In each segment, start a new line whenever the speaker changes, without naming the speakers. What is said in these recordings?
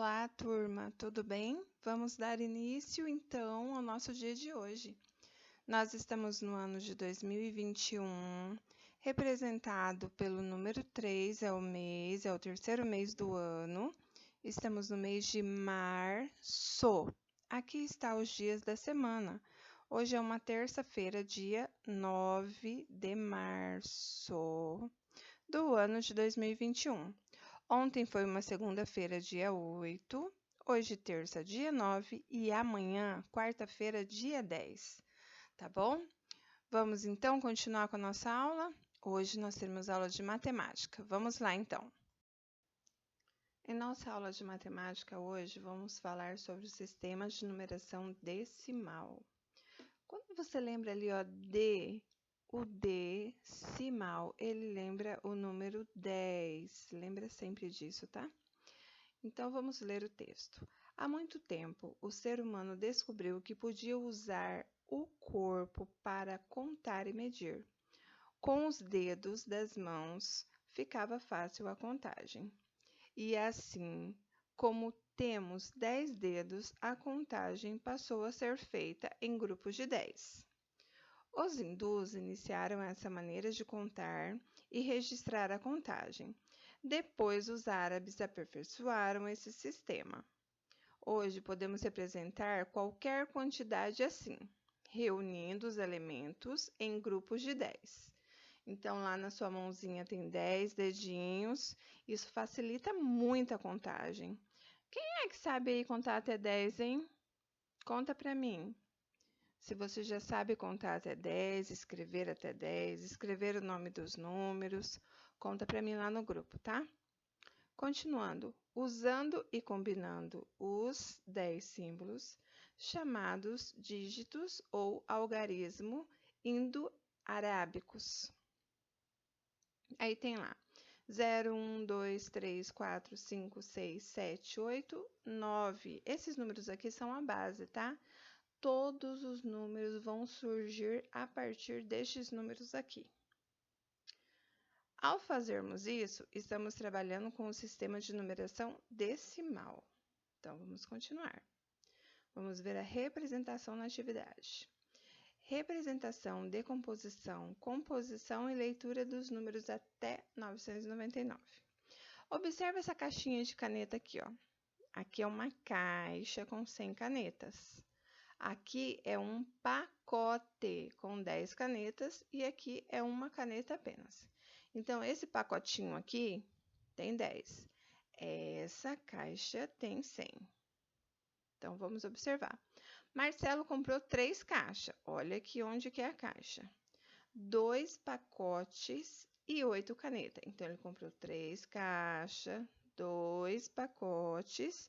Olá, turma, tudo bem? Vamos dar início, então, ao nosso dia de hoje. Nós estamos no ano de 2021, representado pelo número 3, é o terceiro mês do ano. Estamos no mês de março. Aqui está os dias da semana. Hoje é uma terça-feira, dia 9 de março do ano de 2021. Ontem foi uma segunda-feira, dia 8, hoje terça, dia 9 e amanhã, quarta-feira, dia 10, tá bom? Vamos então continuar com a nossa aula? Hoje nós temos aula de matemática. Vamos lá então. Em nossa aula de matemática hoje, vamos falar sobre o sistema de numeração decimal. Quando você lembra ali, ó, o decimal, ele lembra o número 10. Lembra sempre disso, tá? Então, vamos ler o texto. Há muito tempo, o ser humano descobriu que podia usar o corpo para contar e medir. Com os dedos das mãos, ficava fácil a contagem. E assim, como temos 10 dedos, a contagem passou a ser feita em grupos de 10. Os hindus iniciaram essa maneira de contar e registrar a contagem. Depois, os árabes aperfeiçoaram esse sistema. Hoje, podemos representar qualquer quantidade assim, reunindo os elementos em grupos de 10. Então, lá na sua mãozinha tem 10 dedinhos. Isso facilita muito a contagem. Quem é que sabe aí contar até 10, hein? Conta pra mim. Se você já sabe contar até 10, escrever até 10, escrever o nome dos números, conta para mim lá no grupo, tá? Continuando, usando e combinando os 10 símbolos, chamados dígitos ou algarismo indo-arábicos. Aí tem lá 0, 1, 2, 3, 4, 5, 6, 7, 8, 9. Esses números aqui são a base, tá? Todos os números vão surgir a partir destes números aqui. Ao fazermos isso, estamos trabalhando com o sistema de numeração decimal. Então, vamos continuar. Vamos ver a representação na atividade. Representação, decomposição, composição e leitura dos números até 999. Observe essa caixinha de caneta aqui, ó. Aqui é uma caixa com 100 canetas. Aqui é um pacote com 10 canetas e aqui é uma caneta apenas. Então, esse pacotinho aqui tem 10. Essa caixa tem 100. Então, vamos observar. Marcelo comprou 3 caixas. Olha aqui onde que é a caixa. 2 pacotes e 8 canetas. Então, ele comprou 3 caixas, 2 pacotes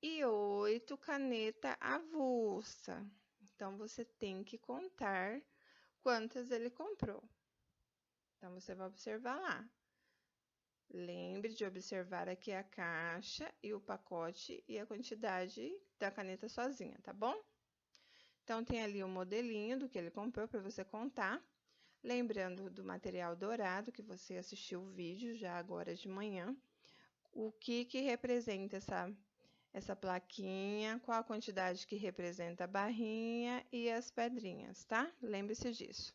e 8 caneta avulsa. Então, você tem que contar quantas ele comprou. Então, você vai observar lá. Lembre de observar aqui a caixa e o pacote e a quantidade da caneta sozinha, tá bom? Então, tem ali o modelinho do que ele comprou para você contar. Lembrando do material dourado, que você assistiu o vídeo já agora de manhã. O que representa essa plaquinha, qual a quantidade que representa a barrinha e as pedrinhas, tá? Lembre-se disso.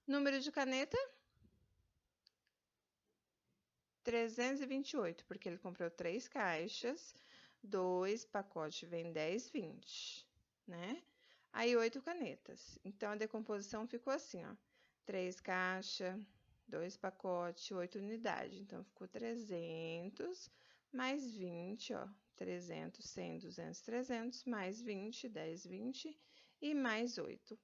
Número de caneta? 328, porque ele comprou 3 caixas, 2 pacotes, vem 10, 20, né? Aí, 8 canetas. Então, a decomposição ficou assim, ó. 3 caixas, 2 pacotes, 8 unidades. Então, ficou 300 mais 20, ó. 300, 100, 200, 300, mais 20, 10, 20 e mais 8.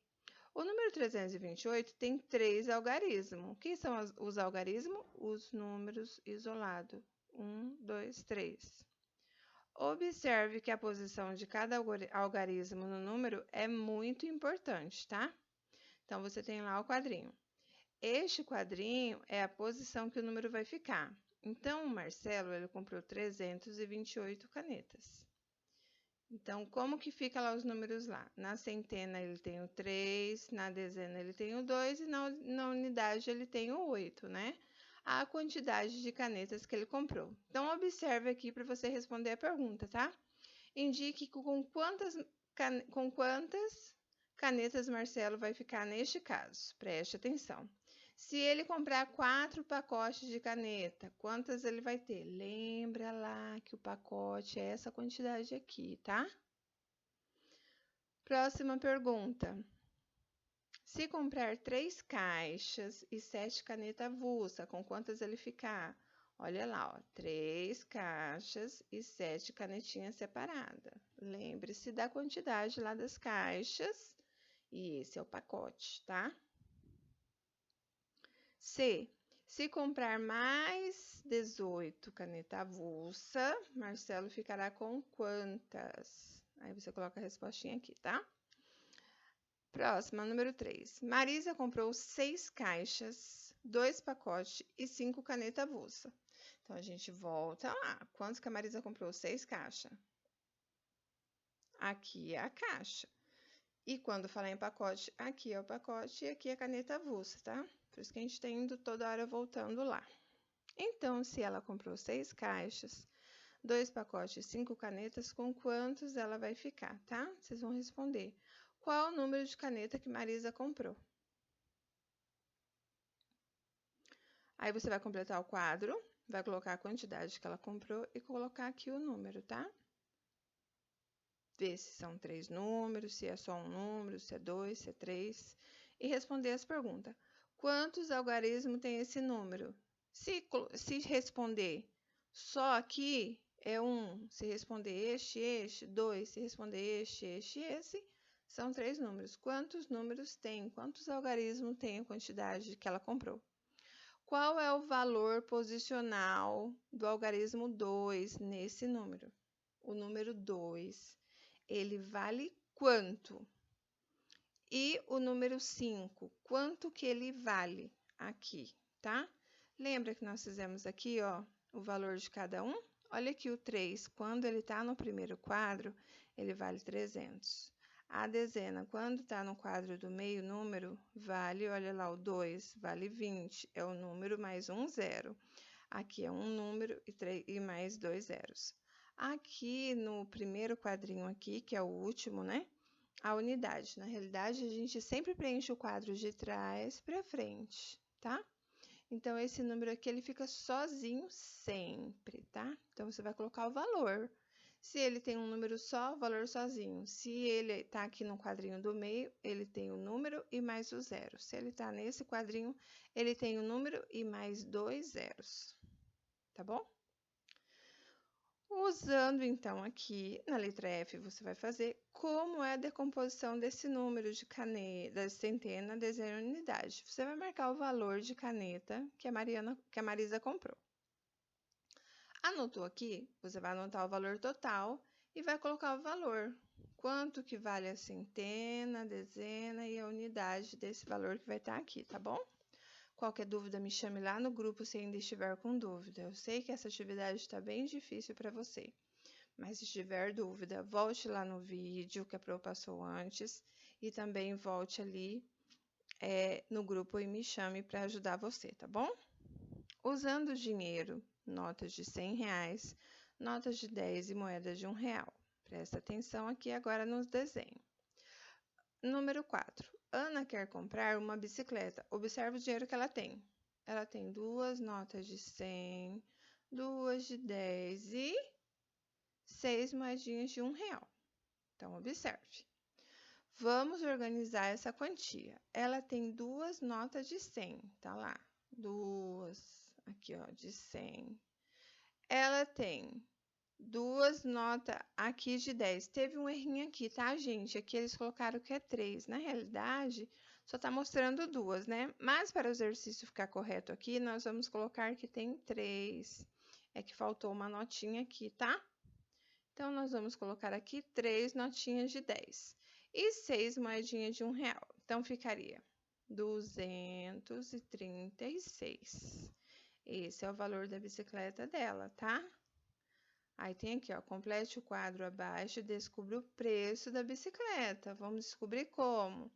O número 328 tem 3 algarismos. O que são os algarismos? Os números isolados. 1, 2, 3. Observe que a posição de cada algarismo no número é muito importante, tá? Então, você tem lá o quadrinho. Este quadrinho é a posição que o número vai ficar. Então, o Marcelo, ele comprou 328 canetas. Então, como que fica lá os números lá? Na centena ele tem o 3, na dezena ele tem o 2 e na unidade ele tem o 8, né? a quantidade de canetas que ele comprou. Então, observe aqui para você responder a pergunta, tá? Indique com quantas canetas Marcelo vai ficar neste caso. Preste atenção. Se ele comprar 4 pacotes de caneta, quantas ele vai ter? Lembra lá que o pacote é essa quantidade aqui, tá? Próxima pergunta. Se comprar 3 caixas e 7 canetas avulsa, com quantas ele ficar? Olha lá, ó, 3 caixas e 7 canetinhas separadas. Lembre-se da quantidade lá das caixas e esse é o pacote, tá? C. Se comprar mais 18 caneta avulsa, Marcelo ficará com quantas? Aí você coloca a respostinha aqui, tá? Próxima, número 3. Marisa comprou 6 caixas, 2 pacotes e 5 caneta avulsa. Então, a gente volta lá. Quantos que a Marisa comprou? 6 caixas. Aqui é a caixa. E quando falar em pacote, aqui é o pacote e aqui é a caneta avulsa, tá? Por isso que a gente está indo toda hora voltando lá. Então, se ela comprou 6 caixas, 2 pacotes e 5 canetas, com quantos ela vai ficar, tá? Vocês vão responder. Qual o número de caneta que Marisa comprou? Aí você vai completar o quadro, vai colocar a quantidade que ela comprou e colocar aqui o número, tá? Ver se são 3 números, se é só um número, se é 2, se é 3. E responder as perguntas. Quantos algarismos tem esse número? Se responder só aqui, é 1. Se responder este, 2. Se responder esse, são 3 números. Quantos números tem? Quantos algarismos tem a quantidade que ela comprou? Qual é o valor posicional do algarismo 2 nesse número? O número 2, ele vale quanto? E o número 5, quanto que ele vale aqui, tá? Lembra que nós fizemos aqui, ó, o valor de cada um? Olha aqui o 3, quando ele está no primeiro quadro, ele vale 300. A dezena, quando está no quadro do meio número, vale, olha lá, o 2, vale 20. É o número mais um zero. Aqui é um número e mais 2 zeros. Aqui no primeiro quadrinho aqui, que é o último, né? A unidade. Na realidade, a gente sempre preenche o quadro de trás para frente, tá? Então, esse número aqui, ele fica sozinho sempre, tá? Então, você vai colocar o valor. Se ele tem um número só, o valor sozinho. Se ele está aqui no quadrinho do meio, ele tem o número e mais o zero. Se ele está nesse quadrinho, ele tem o número e mais 2 zeros. Tá bom? Usando, então, aqui na letra F, você vai fazer como é a decomposição desse número de caneta, centena, dezena, unidade. Você vai marcar o valor de caneta que a Marisa comprou. Anotou aqui? Você vai anotar o valor total e vai colocar o valor. Quanto que vale a centena, a dezena e a unidade desse valor que vai estar aqui, tá bom? Qualquer dúvida, me chame lá no grupo se ainda estiver com dúvida. Eu sei que essa atividade está bem difícil para você, mas se tiver dúvida, volte lá no vídeo que a Pro passou antes e também volte ali no grupo e me chame para ajudar você, tá bom? Usando dinheiro, notas de R$100, notas de 10 e moedas de R$1. Presta atenção aqui agora nos desenhos. Número 4. Ana quer comprar uma bicicleta. Observe o dinheiro que ela tem. Ela tem 2 notas de 100, 2 de 10 e 6 moedinhas de R$1. Então, observe. Vamos organizar essa quantia. Ela tem 2 notas de 100, tá lá. 2, aqui ó, de 100. Ela tem 2 notas aqui de 10. Teve um errinho aqui, tá, gente? Aqui eles colocaram que é 3. Na realidade, só tá mostrando 2, né? Mas para o exercício ficar correto aqui, nós vamos colocar que tem 3. É que faltou uma notinha aqui, tá? Então, nós vamos colocar aqui 3 notinhas de 10 e 6 moedinhas de R$1. Então, ficaria 236. Esse é o valor da bicicleta dela, tá? Aí tem aqui, ó, complete o quadro abaixo e descubra o preço da bicicleta. Vamos descobrir como?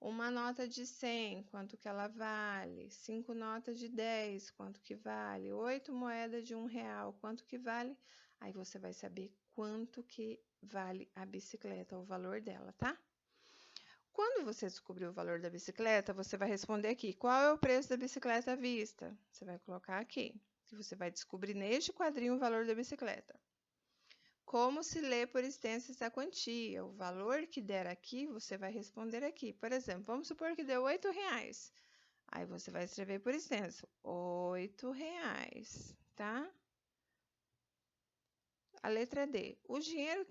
Uma nota de 100, quanto que ela vale? 5 notas de 10, quanto que vale? 8 moedas de R$1, quanto que vale? Aí você vai saber quanto que vale a bicicleta, o valor dela, tá? Quando você descobrir o valor da bicicleta, você vai responder aqui, qual é o preço da bicicleta à vista? Você vai colocar aqui, que você vai descobrir neste quadrinho o valor da bicicleta. Como se lê por extenso essa quantia? O valor que der aqui, você vai responder aqui. Por exemplo, vamos supor que deu R$8. Aí você vai escrever por extenso, R$8, tá? A letra D. O dinheiro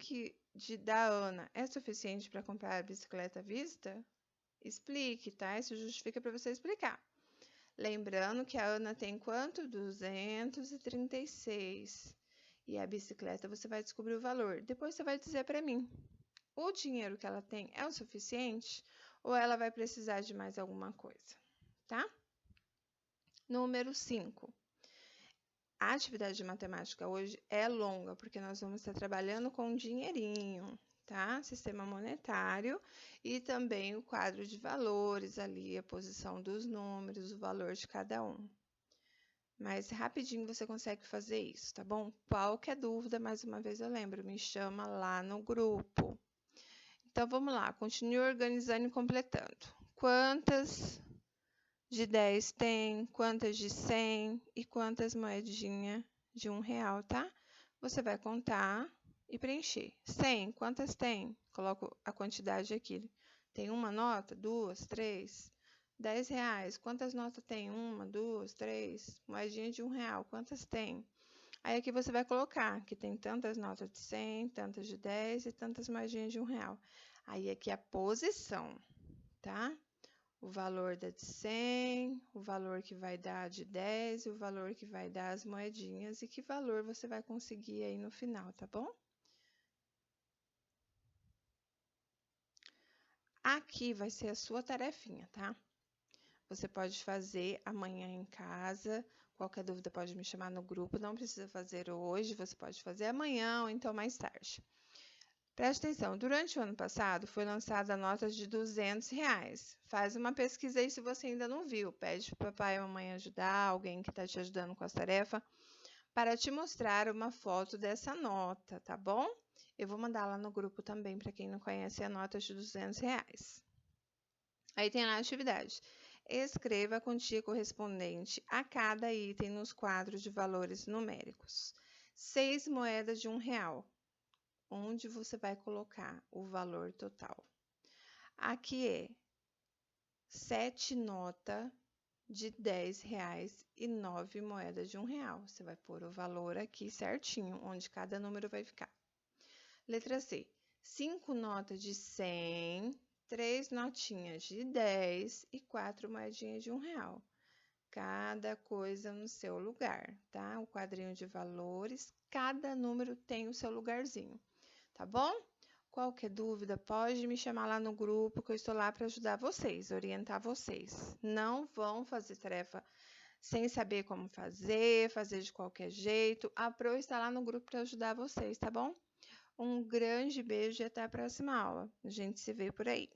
da Ana é suficiente para comprar a bicicleta à vista? Explique, tá? Isso justifica para você explicar. Lembrando que a Ana tem quanto? 236. E a bicicleta você vai descobrir o valor. Depois você vai dizer para mim, o dinheiro que ela tem é o suficiente ou ela vai precisar de mais alguma coisa, tá? Número 5. A atividade de matemática hoje é longa, porque nós vamos estar trabalhando com dinheirinho, tá? Sistema monetário e também o quadro de valores ali, a posição dos números, o valor de cada um. Mas rapidinho você consegue fazer isso, tá bom? Qualquer dúvida, mais uma vez eu lembro, me chama lá no grupo. Então, vamos lá, continue organizando e completando. Quantas de 10 tem, quantas de 100 e quantas moedinhas de R$1, tá? Você vai contar e preencher. 100, quantas tem? Coloco a quantidade aqui. Tem uma nota, duas, três. R$10, quantas notas tem? Uma, duas, três. Moedinha de R$1, quantas tem? Aí aqui você vai colocar que tem tantas notas de 100, tantas de 10 e tantas moedinhas de R$1. Aí aqui a posição, tá? O valor da de 100, o valor que vai dar de 10, o valor que vai dar as moedinhas e que valor você vai conseguir aí no final, tá bom? Aqui vai ser a sua tarefinha, tá? Você pode fazer amanhã em casa. Qualquer dúvida pode me chamar no grupo. Não precisa fazer hoje, você pode fazer amanhã ou então mais tarde. Preste atenção, durante o ano passado foi lançada a nota de R$200. Faz uma pesquisa aí se você ainda não viu. Pede para o papai e a mamãe ajudar, alguém que está te ajudando com as tarefas, para te mostrar uma foto dessa nota, tá bom? Eu vou mandar lá no grupo também, para quem não conhece a nota de R$200. Aí tem lá a atividade. Escreva a quantia correspondente a cada item nos quadros de valores numéricos. 6 moedas de R$1. Onde você vai colocar o valor total. Aqui é 7 notas de R$10 e 9 moedas de R$1. Você vai pôr o valor aqui certinho, onde cada número vai ficar. Letra C. 5 notas de 100, 3 notinhas de 10 e 4 moedinhas de R$1. Cada coisa no seu lugar, tá? O quadrinho de valores, cada número tem o seu lugarzinho. Tá bom? Qualquer dúvida, pode me chamar lá no grupo, que eu estou lá para ajudar vocês, orientar vocês. Não vão fazer tarefa sem saber como fazer de qualquer jeito. A Pro está lá no grupo para ajudar vocês, tá bom? Um grande beijo e até a próxima aula. A gente se vê por aí.